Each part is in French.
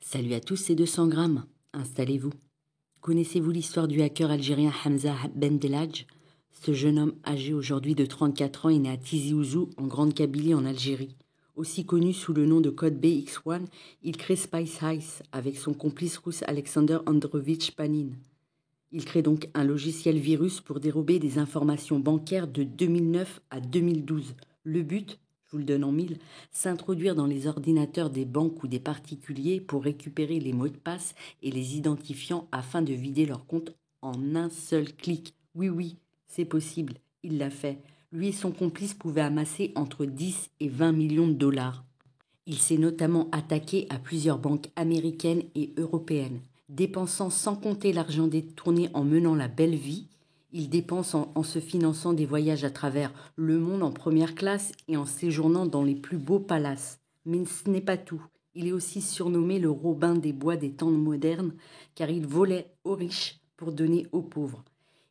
Salut à tous, c'est 200 grammes. Installez-vous. Connaissez-vous l'histoire du hacker algérien Hamza Bendelaj? Ce jeune homme âgé aujourd'hui de 34 ans est né à Tizi Ouzou, en Grande Kabylie, en Algérie. Aussi connu sous le nom de code BX1, il crée Spice Ice avec son complice russe Alexander Androvitch Panin. Il crée donc un logiciel virus pour dérober des informations bancaires de 2009 à 2012. Le but, je vous le donne en mille, s'introduire dans les ordinateurs des banques ou des particuliers pour récupérer les mots de passe et les identifiants afin de vider leur compte en un seul clic. Oui, c'est possible, il l'a fait. Lui et son complice pouvaient amasser entre 10 et 20 millions de dollars. Il s'est notamment attaqué à plusieurs banques américaines et européennes. Dépensant sans compter l'argent détourné en menant la belle vie, il dépense en se finançant des voyages à travers le monde en première classe et en séjournant dans les plus beaux palaces. Mais ce n'est pas tout. Il est aussi surnommé le Robin des Bois des temps modernes, car il volait aux riches pour donner aux pauvres.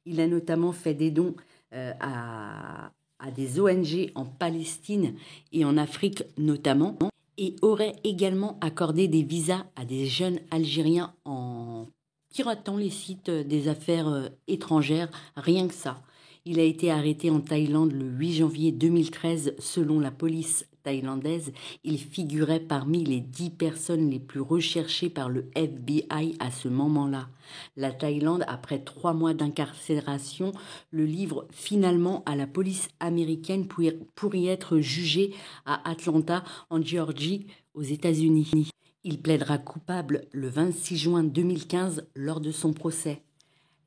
Il a notamment fait des dons à des ONG en Palestine et en Afrique notamment, et aurait également accordé des visas à des jeunes Algériens en piratant les sites des affaires étrangères, rien que ça. Il a été arrêté en Thaïlande le 8 janvier 2013 selon la police thaïlandaise. Il figurait parmi les 10 personnes les plus recherchées par le FBI à ce moment-là. La Thaïlande, après 3 mois d'incarcération, le livre finalement à la police américaine pour y être jugé à Atlanta, en Géorgie, aux États-Unis. Il plaidera coupable le 26 juin 2015 lors de son procès.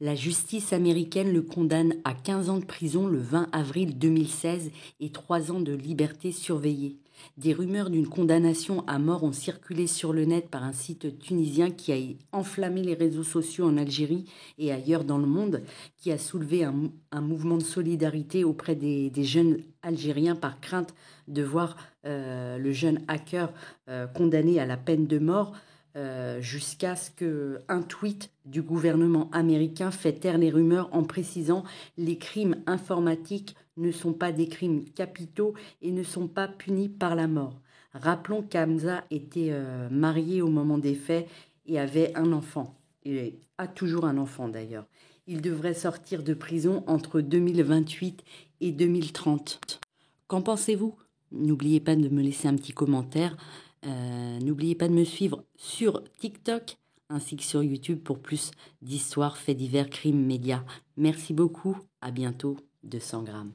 La justice américaine le condamne à 15 ans de prison le 20 avril 2016 et 3 ans de liberté surveillée. Des rumeurs d'une condamnation à mort ont circulé sur le net par un site tunisien qui a enflammé les réseaux sociaux en Algérie et ailleurs dans le monde, qui a soulevé un mouvement de solidarité auprès des jeunes Algériens par crainte de voir le jeune hacker condamné à la peine de mort. Jusqu'à ce qu'un tweet du gouvernement américain fait taire les rumeurs en précisant « Les crimes informatiques ne sont pas des crimes capitaux et ne sont pas punis par la mort ». Rappelons qu'Hamza était marié au moment des faits et avait un enfant. Il a toujours un enfant d'ailleurs. Il devrait sortir de prison entre 2028 et 2030. Qu'en pensez-vous? N'oubliez pas de me laisser un petit commentaire. N'oubliez pas de me suivre sur TikTok ainsi que sur YouTube pour plus d'histoires, faits divers, crimes, médias. Merci beaucoup, à bientôt, 200 grammes.